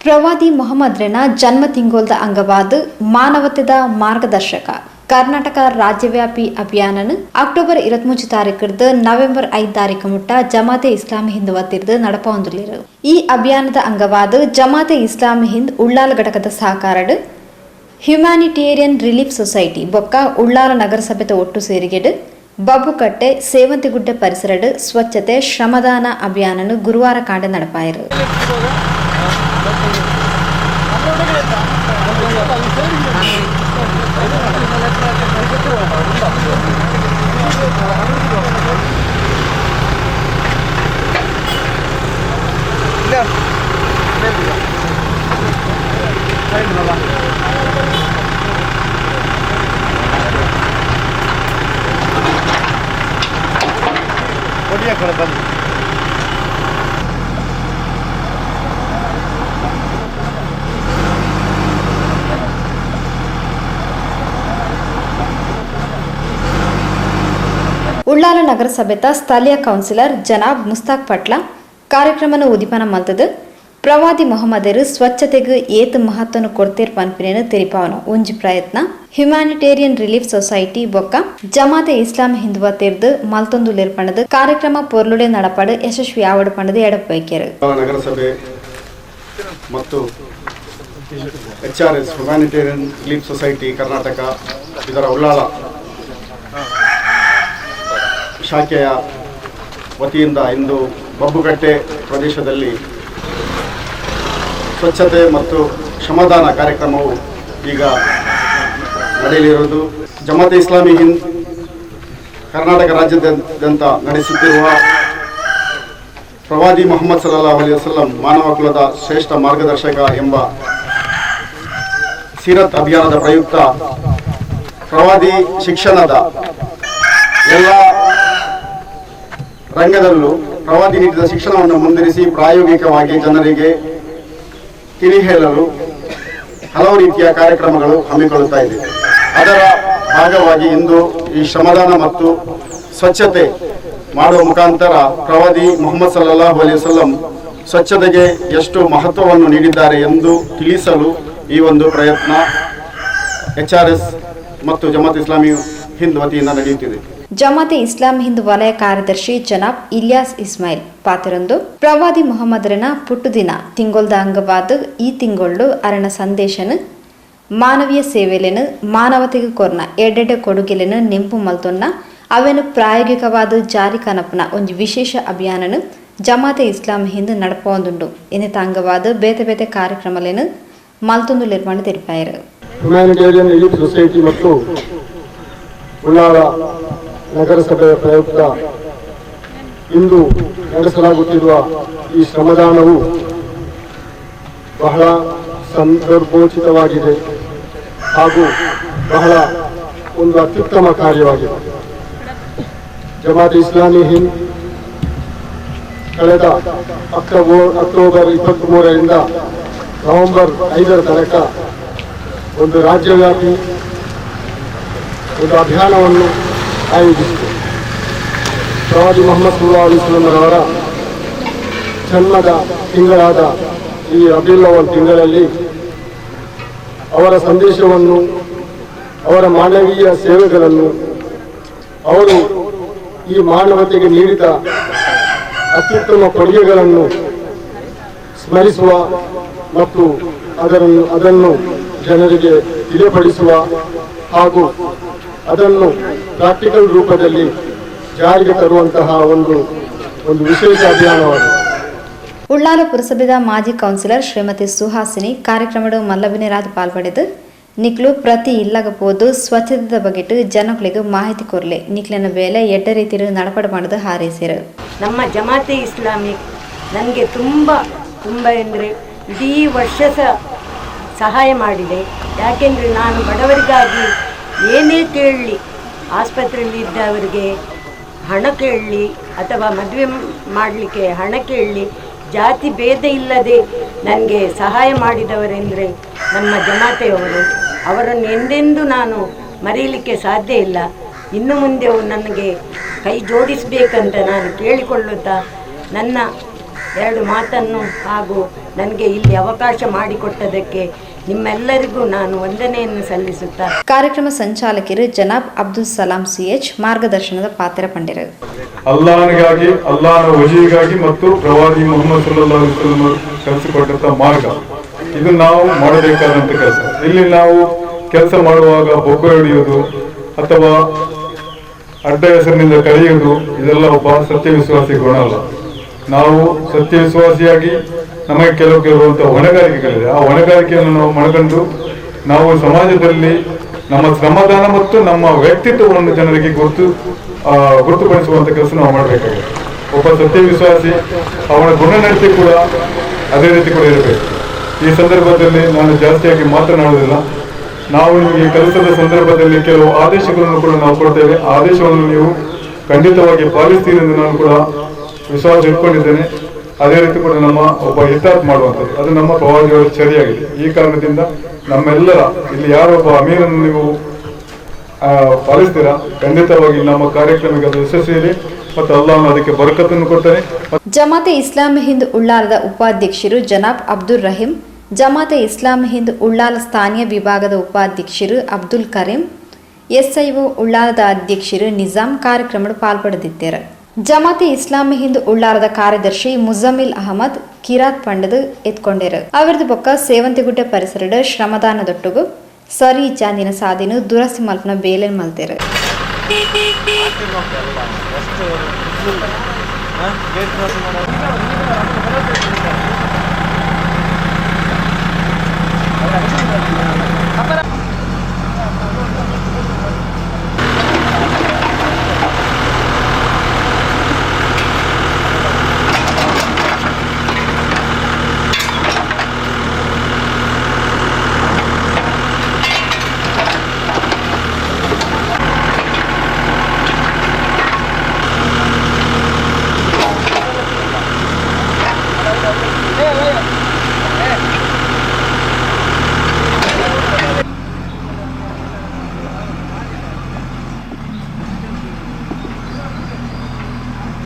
ಪ್ರವಾದಿ ಮೊಹಮ್ಮದ್ರನ ಜನ್ಮ ತಿಂಗೋಲ್ದ ಅಂಗವಾದ ಮಾನವತೆದ ಮಾರ್ಗದರ್ಶಕ ಕರ್ನಾಟಕ ರಾಜ್ಯವ್ಯಾಪಿ ಅಭಿಯಾನನು ಅಕ್ಟೋಬರ್ 23 ತಾರೀಕಿರ್ದು ನವೆಂಬರ್ 5 ತಾರೀಕು ಮುಟ್ಟ ಜಮಾತೆ ಇಸ್ಲಾಮಿ ಹಿಂದ್ ವತಿರ್ದು ನಡಪೊಂದುಲ್ಲಿರು. ಈ ಅಭಿಯಾನದ ಅಂಗವಾದ ಜಮಾತೆ ಇಸ್ಲಾಮಿ ಹಿಂದ್ ಉಳ್ಳಾಲ ಘಟಕದ ಸಹಕಾರಡ್ ಹ್ಯುಮ್ಯಾನಿಟೇರಿಯನ್ ರಿಲೀಫ್ ಸೊಸೈಟಿ ಬೊಕ್ಕ ಉಳ್ಳಾಲ ನಗರಸಭೆದ ಒಟ್ಟು ಸೇರಿಗೆಡ್ ಬಬ್ಬುಕಟ್ಟೆ ಸೇವಂತಿಗುಡ್ಡೆ ಪರಿಸರಡ್ ಸ್ವಚ್ಛತೆ ಶ್ರಮದಾನ ಅಭಿಯಾನನು ಗುರುವಾರ ಕಾಂಡ ನಡಪಾಯಿರು. ಉಳ್ಳಾಲ ನಗರಸಭೆತ ಸ್ಥಳೀಯ ಕೌನ್ಸಿಲರ್ ಜನಾಬ್ ಮುಸ್ತಾಕ್ ಪಟ್ಲ ಕಾರ್ಯಕ್ರಮನ ಉದಿಪನ ಮಲ್ತದ ಪ್ರವಾದಿ ಮೊಹಮ್ಮದರು ಸ್ವಚ್ಛತೆಗೆ ಏತ್ ಮಹತ್ವನು ಕೊಡ್ತೀರ್ ಪನ್ಪಿನೇನು ತೆರಿಪಾವನು ಒಂಜಿ ಪ್ರಯತ್ನ ಹ್ಯುಮ್ಯಾನಿಟೇರಿಯನ್ ರಿಲೀಫ್ ಸೊಸೈಟಿ ಬೊಕ್ಕ ಜಮಾತೆ ಇಸ್ಲಾಮಿ ಹಿಂದುವ ತೆರ್ದು ಮಲ್ತೊಂದು ಲೇರ್ಪಣದ ಕಾರ್ಯಕ್ರಮ ಪೊರ್ಲುಡೆ ನಡಪಡು ಯಶಸ್ವಿ ಆವಡು ಪಣದ ಎಡಪೈಕೆರು. ನಗರಸಭೆ ಮತ್ತು HRS humanitarian relief society Karnataka ಇದರ ಉಳ್ಳಾಲ ಶಾಖೆಯ ವತಿಯಿಂದ ಇಂದು ಬಬ್ಬುಕಟ್ಟೆ ಪ್ರದೇಶದಲ್ಲಿ ಸ್ವಚ್ಛತೆ ಮತ್ತು ಶ್ರಮದಾನ ಕಾರ್ಯಕ್ರಮವು ಈಗ ನಡೆಯಲಿರುವುದು. ಜಮಾತೆ ಇಸ್ಲಾಮಿ ಹಿಂದ್ ಕರ್ನಾಟಕ ರಾಜ್ಯಾದ್ಯಂತ ನಡೆಸುತ್ತಿರುವ ಪ್ರವಾದಿ ಮೊಹಮ್ಮದ್ ಸಲ್ಲಲ್ಲಾಹು ಅಲೈಹಿ ವಸಲ್ಲಂ ಮಾನವ ಕುಲದ ಶ್ರೇಷ್ಠ ಮಾರ್ಗದರ್ಶಕ ಎಂಬ ಸೀರತ್ ಅಭಿಯಾನದ ಪ್ರಯುಕ್ತ ಪ್ರವಾದಿ ಶಿಕ್ಷಣದ ಎಲ್ಲ ರಂಗದಲ್ಲೂ ಪ್ರವಾದಿ ನೀಡಿದ ಶಿಕ್ಷಣವನ್ನು ಮುಂದಿರಿಸಿ ಪ್ರಾಯೋಗಿಕವಾಗಿ ಜನರಿಗೆ ತಿಳಿ ಹೇಳಲು ಹಲವು ರೀತಿಯ ಕಾರ್ಯಕ್ರಮಗಳು ಹಮ್ಮಿಕೊಳ್ಳುತ್ತಾ ಇದೆ. ಅದರ ಭಾಗವಾಗಿ ಇಂದು ಈ ಶ್ರಮದಾನ ಮತ್ತು ಸ್ವಚ್ಛತೆ ಮಾಡುವ ಮುಖಾಂತರ ಪ್ರವಾದಿ ಮೊಹಮ್ಮದ್ ಸಲ್ಲಲ್ಲಾಹು ಅಲೈಹಿ ವಸಲ್ಲಂ ಸ್ವಚ್ಛತೆಗೆ ಎಷ್ಟು ಮಹತ್ವವನ್ನು ನೀಡಿದ್ದಾರೆ ಎಂದು ತಿಳಿಸಲು ಈ ಒಂದು ಪ್ರಯತ್ನ HRS ಮತ್ತು ಜಮಾತ್ ಇಸ್ಲಾಮಿ ಹಿಂದ್ ವತಿಯಿಂದ ನಡೆಯುತ್ತಿದೆ. ಜಮಾತೆ ಇಸ್ಲಾಂ ಹಿಂದ್ ವಲಯ ಕಾರ್ಯದರ್ಶಿ ಜನಾಬ್ ಇಲಿಯಾಸ್ ಇಸ್ಮಾಯಿಲ್ ಪಾತಿರೊಂದು ಪ್ರವಾದಿ ಮೊಹಮ್ಮದರನ ಪುಟ್ಟುದಿನ ತಿಂಗೊಲ್ದ ಅಂಗವಾದ ಈ ತಿಂಗೊಳ್ಳು ಅರಣ ಸಂದೇಶನ ಮಾನವೀಯ ಸೇವೆಲೆನು ಮಾನವತೆಗೆ ಕೊರ್ನ ಎಡೆಡೆ ಕೊಡುಗೆಲೆನು ನೆಂಪು ಮಲ್ತೊನ್ನ ಅವೇನು ಪ್ರಾಯೋಗಿಕವಾದ ಜಾರಿ ಕನಪನ ಒಂದು ವಿಶೇಷ ಅಭಿಯಾನನು ಜಮಾತೆ ಇಸ್ಲಾಂ ಹಿಂದ್ ನಡಪೊಂದುಂಡು ಎನ್ನಿತ ಅಂಗವಾದ ಬೇತೆ ಬೇತೆ ಕಾರ್ಯಕ್ರಮಲೇನು ಮಲ್ತೊಂದು ನಿರ್ಮಾಣ ತೆರಿಪಾಯರು. ಹ್ಯುಮ್ಯಾನಿಟೇರಿಯನ್ ರಿಲೀಫ್ ಸೊಸೈಟಿ ಮತ್ತು ಉಳ್ಳಾಲ ನಗರಸಭೆಯ ಪ್ರಯುಕ್ತ ಇಂದು ನಡೆಸಲಾಗುತ್ತಿರುವ ಈ ಶ್ರಮದಾನವು ಬಹಳ ಸಂದರ್ಭೋಚಿತವಾಗಿದೆ ಹಾಗೂ ಬಹಳ ಒಂದು ಅತ್ಯುತ್ತಮ ಕಾರ್ಯವಾಗಿದೆ. ಜಮಾತ್ ಇಸ್ಲಾಮಿ ಹಿಂದ್ ಕಳೆದ ಅಕ್ಟೋಬರ್ 23ರಿಂದ ನವೆಂಬರ್ 5 ತನಕ ಒಂದು ರಾಜ್ಯವ್ಯಾಪಿ ಒಂದು ಅಭಿಯಾನವನ್ನು ಆಯೋಜಿಸಿದೆ. ಪ್ರವಾದಿ ಮೊಹಮ್ಮದ್ ಸಲ್ಲಲ್ಲಾಹು ಅಲೈಹಿ ವಸಲ್ಲಂ ರವರ ಜನ್ಮದ ತಿಂಗಳಾದ ಈ ರಬಿಯುಲ್ ಅವ್ವಲ್ ತಿಂಗಳಲ್ಲಿ ಅವರ ಸಂದೇಶವನ್ನು, ಅವರ ಮಾನವೀಯ ಸೇವೆಗಳನ್ನು, ಅವರು ಈ ಮಾನವತೆಗೆ ನೀಡಿದ ಅತ್ಯುತ್ತಮ ಕೊಡುಗೆಗಳನ್ನು ಸ್ಮರಿಸುವ ಮತ್ತು ಅದನ್ನು ಜನರಿಗೆ ತಿಳಿಯಪಡಿಸುವ ಹಾಗೂ ಅದನ್ನು ಪ್ರಾಕ್ಟಿಕಲ್ ರೂಪದಲ್ಲಿ ಜಾರಿಗೆ ತರುವಂತಹ ಒಂದು ವಿಶೇಷ ಅಭಿಯಾನವಾಗಿದೆ. ಉಳ್ಳಾಲ ಪುರಸಭೆದ ಮಾಜಿ ಕೌನ್ಸಿಲರ್ ಶ್ರೀಮತಿ ಸುಹಾಸಿನಿ ಕಾರ್ಯಕ್ರಮದ ಮಲ್ಲಬಿನೇರಾದ ಪಾಲ್ಪಡೆದು ನಿಕ್ಲು ಪ್ರತಿ ಇಲ್ಲಗಪೋದು ಸ್ವಚ್ಛತೆದ ಬಗೆಟ್ ಜನಗಳಿಗೆ ಮಾಹಿತಿ ಕೊರ್ಲೆ ನಿಕ್ಲಿನ ಬೇಲೆ ಎಡ್ಡ ರೀತಿಯ ನಡಪಡ ಮಾಡದು ಹಾರೈಸಿರು. ನಮ್ಮ ಜಮಾತೆ ಇಸ್ಲಾಮಿಕ್ ನನಗೆ ತುಂಬ ಅಂದರೆ ಇಡೀ ವರ್ಷ ಸಹಾಯ ಮಾಡಿದೆ. ಯಾಕೆಂದರೆ ನಾನು ಬಡವರಿಗಾಗಿ ಏನೇ ಕೇಳಲಿ, ಆಸ್ಪತ್ರೆಯಲ್ಲಿ ಇದ್ದವರಿಗೆ ಹಣ ಕೇಳಲಿ ಅಥವಾ ಮದುವೆ ಮಾಡಲಿಕ್ಕೆ ಹಣ ಕೇಳಲಿ, ಜಾತಿ ಭೇದ ಇಲ್ಲದೆ ನನಗೆ ಸಹಾಯ ಮಾಡಿದವರೆಂದರೆ ನಮ್ಮ ಜಮಾತೆಯವರು. ಅವರನ್ನು ಎಂದೆಂದೂ ನಾನು ಮರೆಯಲಿಕ್ಕೆ ಸಾಧ್ಯ ಇಲ್ಲ. ಇನ್ನು ಮುಂದೆ ನನಗೆ ಕೈ ಜೋಡಿಸಬೇಕಂತ ನಾನು ಕೇಳಿಕೊಳ್ಳುತ್ತಾ ನನ್ನ ಎರಡು ಮಾತನ್ನು ಹಾಗೂ ನನಗೆ ಇಲ್ಲಿ ಅವಕಾಶ ಮಾಡಿಕೊಟ್ಟದಕ್ಕೆ ನಿಮ್ಮೆಲ್ಲರಿಗೂ ನಾನು ವಂದನೆಯನ್ನು ಸಲ್ಲಿಸುತ್ತಾ ಕಾರ್ಯಕ್ರಮ ಸಂಚಾಲಕರು ಜನಾಬ್ ಅಬ್ದುಲ್ ಸಲಾಂ ಸಿಎಚ್ ಮಾರ್ಗದರ್ಶನದ ಪಾತ್ರ ಪಂಡಿರು. ಅಲ್ಲಾಹನಿಗಾಗಿ ಅಲ್ಲಾಹನ ವಜಿಗಾಗಿ ಮತ್ತು ಪ್ರವಾದಿ ಮುಹಮ್ಮದ್ ಸಲ್ಲಲ್ಲಾಹು ಅಲೈಹಿ ವಸಲ್ಲಂ ಕಲಿಸಿಕೊಟ್ಟಂತ ಮಾರ್ಗ, ಇದು ನಾವು ಮಾಡಬೇಕಾದಂತ ಕೆಲಸ. ಇಲ್ಲಿ ನಾವು ಕೆಲಸ ಮಾಡುವಾಗ ಬೊಬ್ಬೆ ಹೊಡೆಯುವುದು ಅಥವಾ ಅಡ್ಡ ಹೆಸರಿನಿಂದ ಕರೆಯುವುದು ಇದೆಲ್ಲ ಒಬ್ಬ ಸತ್ಯವಿಶ್ವಾಸಿ ಗುಣ ಅಲ್ಲ. ನಾವು ಸತ್ಯವಿಶ್ವಾಸಿಯಾಗಿ ನಮಗೆ ಕೆಲವಿರುವಂತಹ ಹೊಣೆಗಾರಿಕೆಗಳಿದೆ. ಆ ಹೊಣೆಗಾರಿಕೆಯನ್ನು ನಾವು ಮನಗಂಡು ನಾವು ಸಮಾಜದಲ್ಲಿ ನಮ್ಮ ಶ್ರಮದಾನ ಮತ್ತು ನಮ್ಮ ವ್ಯಕ್ತಿತ್ವವನ್ನು ಜನರಿಗೆ ಗುರುತುಪಡಿಸುವಂತ ಕೆಲಸ ನಾವು ಮಾಡಬೇಕಾಗಿದೆ. ಒಬ್ಬ ಸತ್ಯವಿಶ್ವಾಸಿ ಅವನ ಗುಣನಡತೆ ಕೂಡ ಅದೇ ರೀತಿ ಕೂಡ ಇರಬೇಕು. ಈ ಸಂದರ್ಭದಲ್ಲಿ ನಾನು ಜಾಸ್ತಿಯಾಗಿ ಮಾತನಾಡುವುದಿಲ್ಲ. ನಾವು ನಿಮಗೆ ಕೆಲಸದ ಸಂದರ್ಭದಲ್ಲಿ ಕೆಲವು ಆದೇಶಗಳನ್ನು ಕೂಡ ನಾವು ಕೊಡ್ತೇವೆ. ಆ ಆದೇಶವನ್ನು ನೀವು ಖಂಡಿತವಾಗಿ ಪಾಲಿಸ್ತೀರಿ ಎಂದು ನಾನು ಕೂಡ ವಿಶ್ವಾಸ ಇಟ್ಕೊಂಡಿದ್ದೇನೆ. ಅದೇ ರೀತಿ ಕೂಡ ನಮ್ಮ ಒಬ್ಬ ಹಿತಾತ್ ಮಾಡುವಂಥದ್ದು ಅದು ನಮ್ಮ ಪ್ರವಾದಿಗಳ ಚರ್ಯಾಗಿದೆ. ಈ ಕಾರಣದಿಂದ ನಮ್ಮೆಲ್ಲರ ಇಲ್ಲಿ ಯಾರೊಬ್ಬ ಅಮೀರನ್ನು ನೀವು ಪಾಲಿಸ್ತೀರಾ, ಖಂಡಿತವಾಗಿ ನಮ್ಮ ಕಾರ್ಯಕ್ರಮಕ್ಕೆ ಅದು ಯಶಸ್ವಿದೆ ಮತ್ತು ಅಲ್ಲಾಹನು ಅದಕ್ಕೆ ಬರಕತ್ತನ್ನು ಕೊಡ್ತಾನೆ. ಜಮಾತೆ ಇಸ್ಲಾಮಿ ಹಿಂದ್ ಉಳ್ಳಾಲದ ಉಪಾಧ್ಯಕ್ಷರು ಜನಾಬ್ ಅಬ್ದುಲ್ ರಹೀಂ, ಜಮಾತೆ ಇಸ್ಲಾಮಿ ಹಿಂದ್ ಉಳ್ಳಾಲ ಸ್ಥಾನೀಯ ವಿಭಾಗದ ಉಪಾಧ್ಯಕ್ಷರು ಅಬ್ದುಲ್ ಕರೀಂ, ಎಸ್ಐಒ ಉಳ್ಳಾಲದ ಅಧ್ಯಕ್ಷರು ನಿಜಾಮ್ ಕಾರ್ಯಕ್ರಮ ಪಾಲ್ಪಡೆದಿದ್ದಾರೆ. ಜಮಾತೆ ಇಸ್ಲಾಮಿ ಹಿಂದ್ ಉಳ್ಳಾಲದ ಕಾರ್ಯದರ್ಶಿ ಮುಜಮ್ಮಿಲ್ ಅಹಮದ್ ಕಿರಾತ್ ಪಂಡದು ಎತ್ಕೊಂಡರು. ಅವರದು ಬೊಕ್ಕ ಸೇವಂತಿಗುಡ್ಡೆ ಪರಿಸರದ ಶ್ರಮದಾನದೊಟ್ಟುಗು ಸರಿ ಚಾಂದಿನ ಸಾದಿನ ದುರಸ್ತಿ ಮಲ್ಪನ ಬೇಲೆನ್ ಮಲ್ತೇರು.